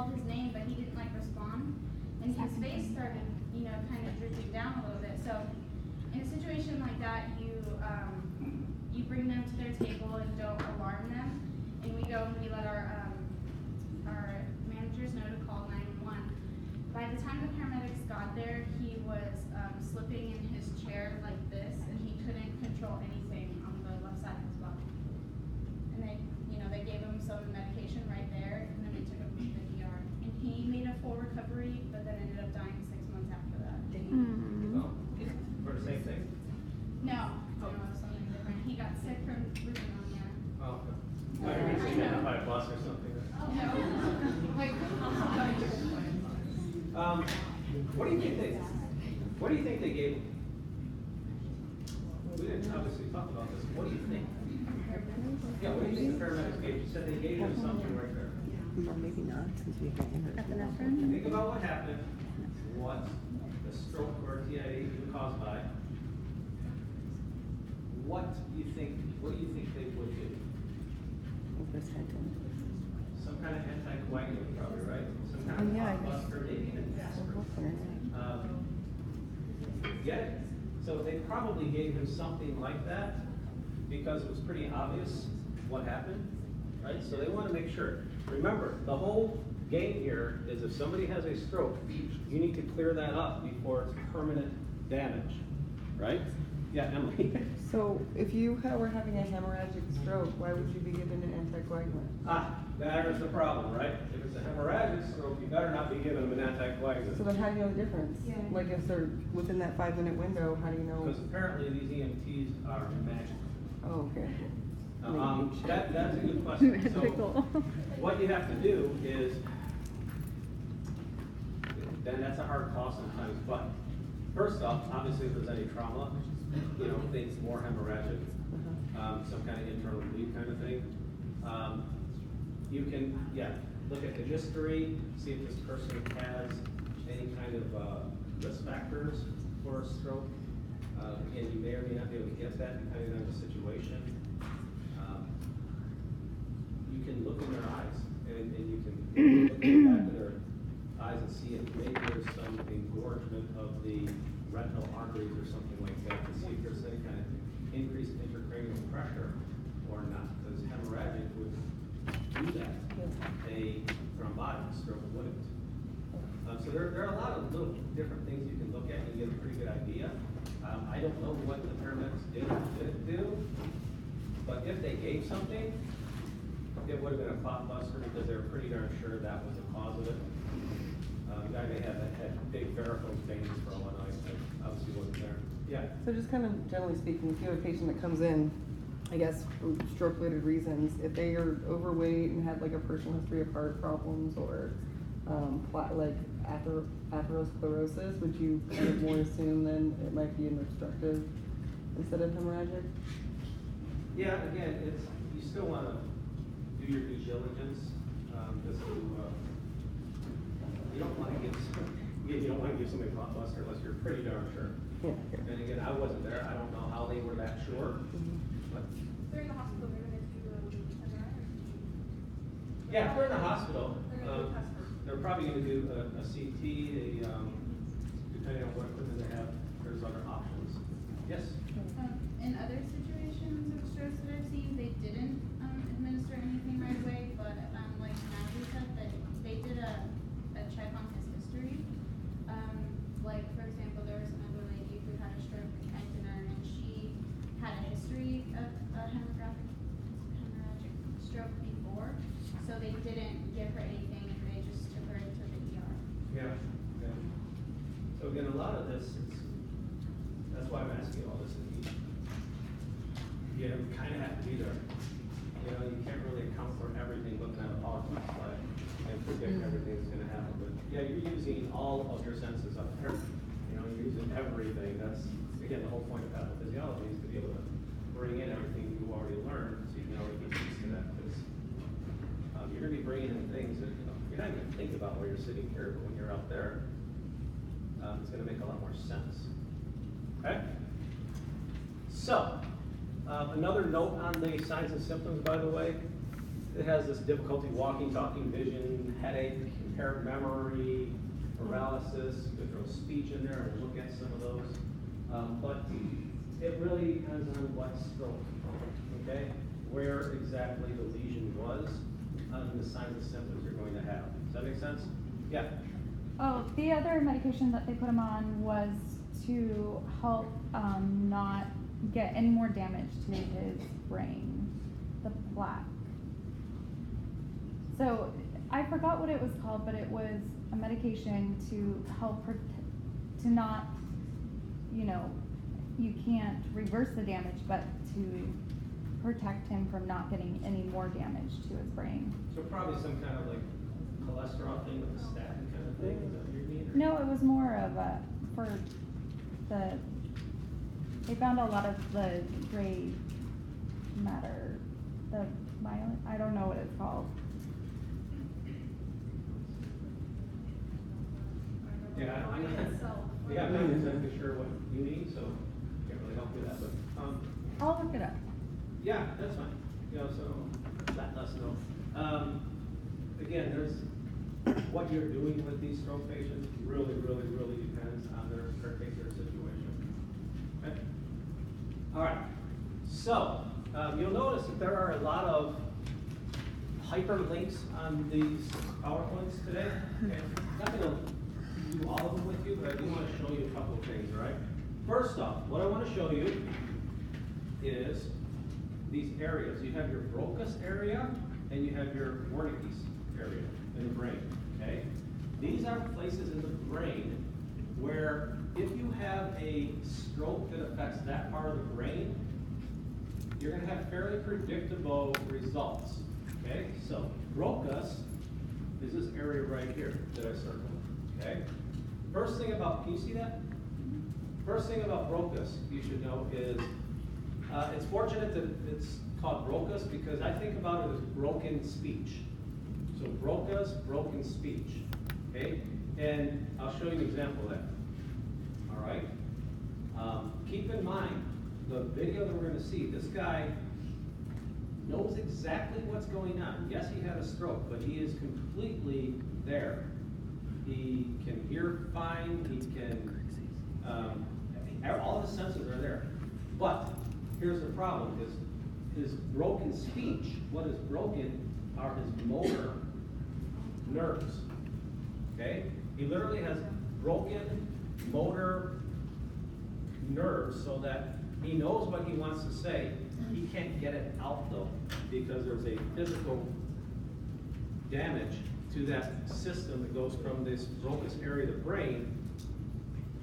called his name, but he didn't like respond, and his face started, you know, kind of drooping down a little bit. So in a situation like that, you bring them to their table and don't alarm them, and we go and we let our managers know to call 911. By the time the paramedics got there, he was slipping in his chair like this, and he couldn't control anything on the left side of his body. And they gave him some medication right there, and then they took him to the ER. And he made a full recovery, but then ended up dying 6 months after that. Oh, for the same thing? No, it was something different. He got sick from pneumonia. Oh, okay. I heard he got hit by a bus or something. No. What do you think they gave him? We didn't obviously talk about this. What do you think? Yeah, what do you think the paramedics gave? You said they gave him something right there. Or maybe not, since we got in Think about what happened, what the stroke or TIA was caused by. What do you think they would do? Some kind of anticoagulant, probably, right? Some kind of blockbuster, maybe even aspirin. Get it? So they probably gave him something like that because it was pretty obvious what happened, right? So they want to make sure. Remember, the whole game here is if somebody has a stroke, you need to clear that up before it's permanent damage, right? Yeah, Emily. So if you were having a hemorrhagic stroke, why would you be given an anticoagulant? There's the problem, right? If it's a hemorrhagic stroke, you better not be giving them an anticoagulant. So then how do you know the difference? Yeah. Like if they're within that 5-minute window, how do you know? Because apparently these EMTs are magical. Oh, okay. That's a good question. So what you have to do is, then that's a hard call sometimes, but first off, obviously if there's any trauma, things more hemorrhagic, some kind of internal bleed kind of thing, you can, look at the history, see if this person has any kind of risk factors for a stroke. Again, you may or may not be able to get that depending on the situation. You can look in their eyes, and you can look at the back of their eyes and see if maybe there's some engorgement of the retinal arteries or something like that to see if there's any kind of increased intracranial pressure or not, because hemorrhagic would do that. A thrombotic stroke wouldn't. So there are a lot of little different things you can look at and get a pretty good idea. I don't know what the paramedics did or didn't do, but if they gave something, it would have been a clot buster because they were pretty darn sure that was the cause of it. The guy may have had big varicose veins for all I know. I obviously wasn't there. Yeah. So just kind of generally speaking, if you have a patient that comes in, I guess for stroke-related reasons, if they are overweight and had like a personal history of heart problems or like atherosclerosis, would you kind of more assume then it might be an obstructive instead of hemorrhagic? Yeah, again, you still want to do your due diligence. You don't want to give somebody a clot buster unless you're pretty darn sure. Yeah. And again, I wasn't there. I don't know how they were that sure. But They're in the hospital. They're going to do yeah, if they're in the hospital, they're probably going to do a CT, depending on what equipment they have. There's other options. Yes? In other situations of strokes that I've seen, they didn't administer anything right away, but like Natalie said, that they did a check on his history. Like for example, there was another lady who had a stroke and she had a history of a hemorrhagic stroke before, so they didn't give her anything and they just took her into the ER. Yeah. So again, a lot of this, that's why I'm asking all this. You kind of have to be there. You can't really account for everything looking at a PowerPoint slide and predict everything that's going to happen. But yeah, you're using all of your senses up there. You're using everything. That's, again, the whole point of pathophysiology is to be able to bring in everything you already learned so you can already get used to that. Because you're going to be bringing in things that you're not even going to think about while you're sitting here, but when you're out there, it's going to make a lot more sense. Okay? So, another note on the signs and symptoms, by the way, it has this difficulty walking, talking, vision, headache, impaired memory, paralysis, you could throw speech in there and look at some of those. But it really depends on what stroke, okay? Where exactly the lesion was, and the signs and symptoms you're going to have. Does that make sense? Yeah. Oh, the other medication that they put him on was to help not get any more damage to his brain, the plaque. So I forgot what it was called, but it was a medication to help to not, you know, you can't reverse the damage, but to protect him from not getting any more damage to his brain. So probably some kind of like cholesterol thing with a statin kind of thing, is that what you mean? Or- No, it was more of for the, they found a lot of the gray matter, the myelin, I don't know what it's called. Yeah, I'm not exactly sure what you mean, so can't really help you with that, but, I'll look it up. yeah, that's fine. You know, so let us know. Again, there's, what you're doing with these stroke patients really depends on their particular situation. Okay? All right, so, you'll notice that there are a lot of hyperlinks on these PowerPoints today. Okay? I'm not gonna do all of them with you, but I do want to show you a couple of things, all right? First off, what I want to show you is these areas. You have your Broca's area and you have your Wernicke's area in the brain, okay? These are places in the brain where if you have a stroke that affects that part of the brain, you're going to have fairly predictable results, okay? So Broca's is this area right here that I circled, okay? First thing about, can you see that? First thing about Broca's you should know is, it's fortunate that it's called Broca's because I think about it as broken speech. So Broca's, broken speech, okay? And I'll show you an example of that, all right? Keep in mind, the video that we're gonna see, this guy knows exactly what's going on. Yes, he had a stroke, but he is completely there. He can hear fine, he can, all the senses are there. But here's the problem, is his broken speech, what is broken are his motor nerves, okay? He literally has broken motor nerves so that he knows what he wants to say. He can't get it out though, because there's a physical damage to that system that goes from this Broca's area of the brain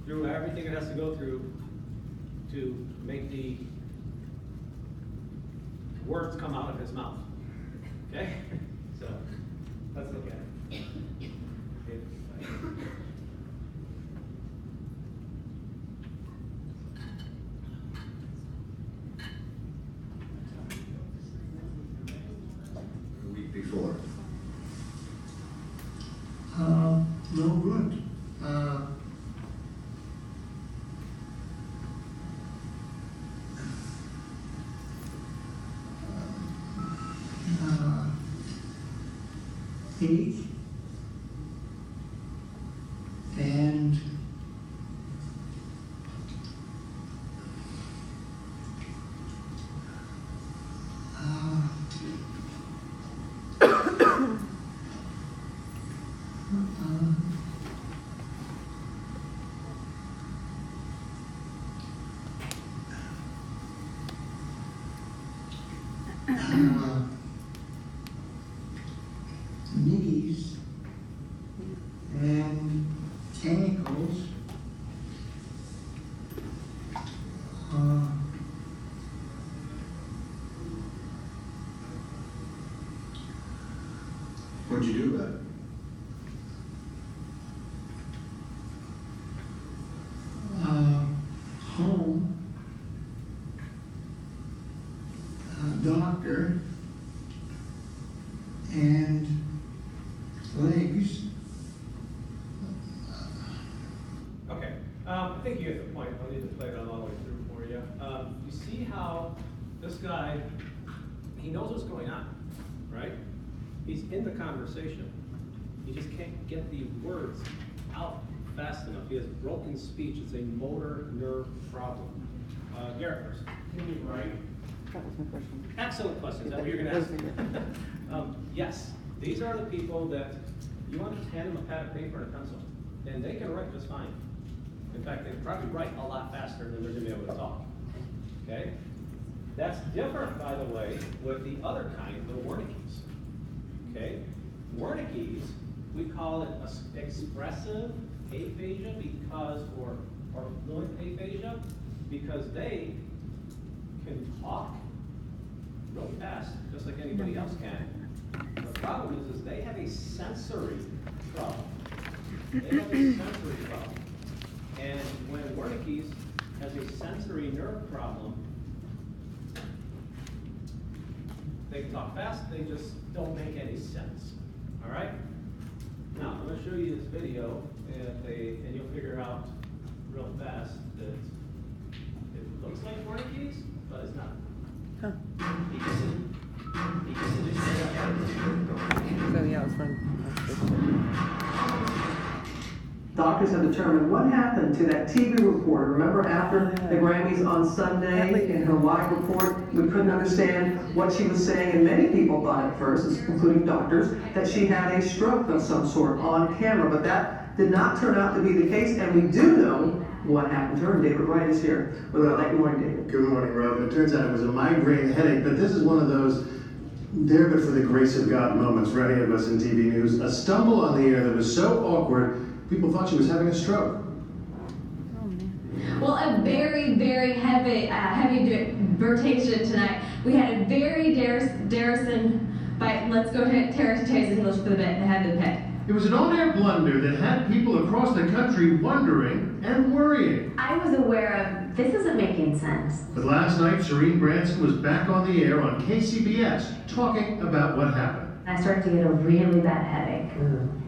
through everything it has to go through to make the words come out of his mouth. Okay? So, let's look at it. The week before. No good. Feet and knees and ankles. What'd you do about it? Home, doctor, and legs. Okay, I think you get the point. I'll need to play it all the way through for you. You see how this guy, he knows what's going on, right? He's in the conversation. He just can't can't get the words out fast enough. He has broken speech. It's a motor nerve problem. Garrett first. Right. That was my question. Excellent question. Is that what you're going to ask? Yes. These are the people that you want to hand them a pad of paper and a pencil, and they can write just fine. In fact, they can probably write a lot faster than they're going to be able to talk. Okay? That's different, by the way, with the other kind, the Wernicke's. Okay? Wernicke's, we call it expressive aphasia because, or fluent aphasia, because they can talk real fast, just like anybody else can. The problem is they have a sensory problem. They have a sensory problem. And when Wernicke's has a sensory nerve problem, they can talk fast, they just don't make any sense. All right? Now, I'm going to show you this video, and you'll figure out real fast that it looks like Wernicke's, but it's not. Huh. So yeah, it was fun. Doctors have determined what happened to that TV reporter. Remember after the Grammys on Sunday in her live report, we couldn't understand what she was saying, and many people thought at first, including doctors, that she had a stroke of some sort on camera, but that did not turn out to be the case, and we do know what happened to her. David Wright is here. Good morning, David. Good morning, Rob. It turns out it was a migraine headache, but this is one of those there but for the grace of God moments for any of us in TV news. A stumble on the air that was so awkward, people thought she was having a stroke. Well, a very, very heavy vertation tonight. We had a very Darrison, but let's go ahead, Tara Tays English for the bit, the head of the pit. It was an on-air blunder that had people across the country wondering and worrying. I was aware of, this isn't making sense. But last night, Shireen Branson was back on the air on KCBS talking about what happened. I started to get a really bad headache.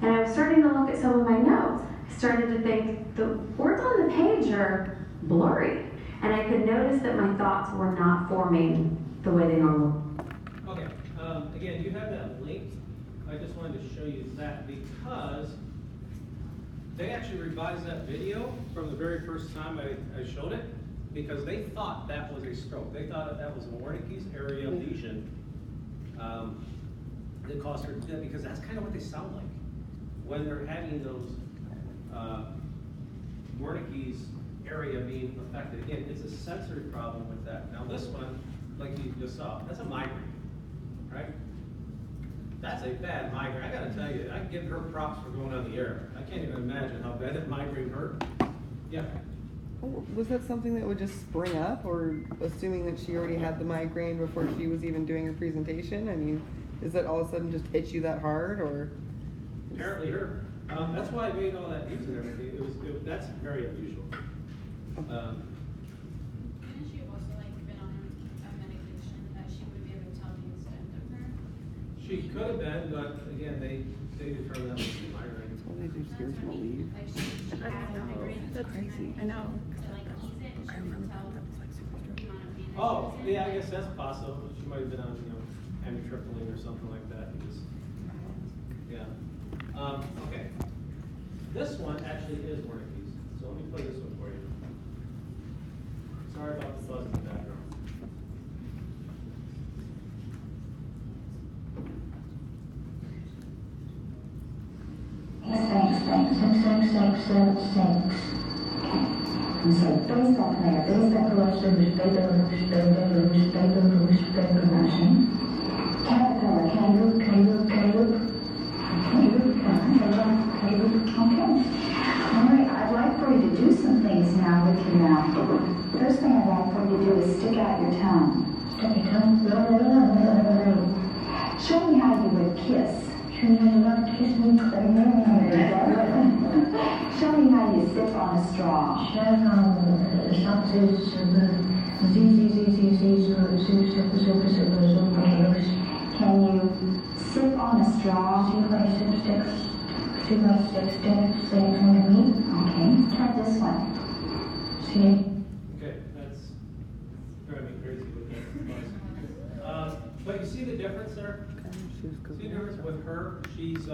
And I was starting to look at some of my notes. I started to think, the words on the page are blurry. And I could notice that my thoughts were not forming the way they normally. Okay, again, you have that link. I just wanted to show you that because they actually revised that video from the very first time I showed it because they thought that was a stroke. They thought that was a Wernicke's area lesion that caused her to death, because that's kind of what they sound like when they're having those Wernicke's area being affected. Again, it's a sensory problem with that. Now this one, like you just saw, that's a migraine, right? That's a bad migraine. I gotta tell you, I give her props for going on the air. I can't even imagine how bad that migraine hurt. Yeah. Was that something that would just spring up, or assuming that she already had the migraine before she was even doing her presentation? I mean, is that all of a sudden just hit you that hard, or? Apparently her. That's why I made all that news and everything. That's very unusual. Couldn't she have also been on a medication that she would be able to tell the extent of her? She could have been, but again, they determined that was a migraine. Well, they do spiritual leave. She had a migraine. That's crazy. I know. To ease it, she could tell the amount of pain. Oh, yeah, I guess that's possible. She might have been on, amitriptyline or something like that. Yeah. Okay. This one actually is Wernicke's. So let me play this one for you. Sorry about the buzz in the background. Thanks. And so based on there, based on collection, Caterpillar, okay. Alright, I'd like for you to do some things now with your mouth. First thing I'd like for you to do is stick out your tongue. Stick your tongue? Show me how you would kiss. Show me how you love to kiss me. Show me how you sip on a straw. Can you sip on a straw? Okay, try this one. Okay, that's driving me crazy with that buzz. But you see the difference there? See the difference with her? She's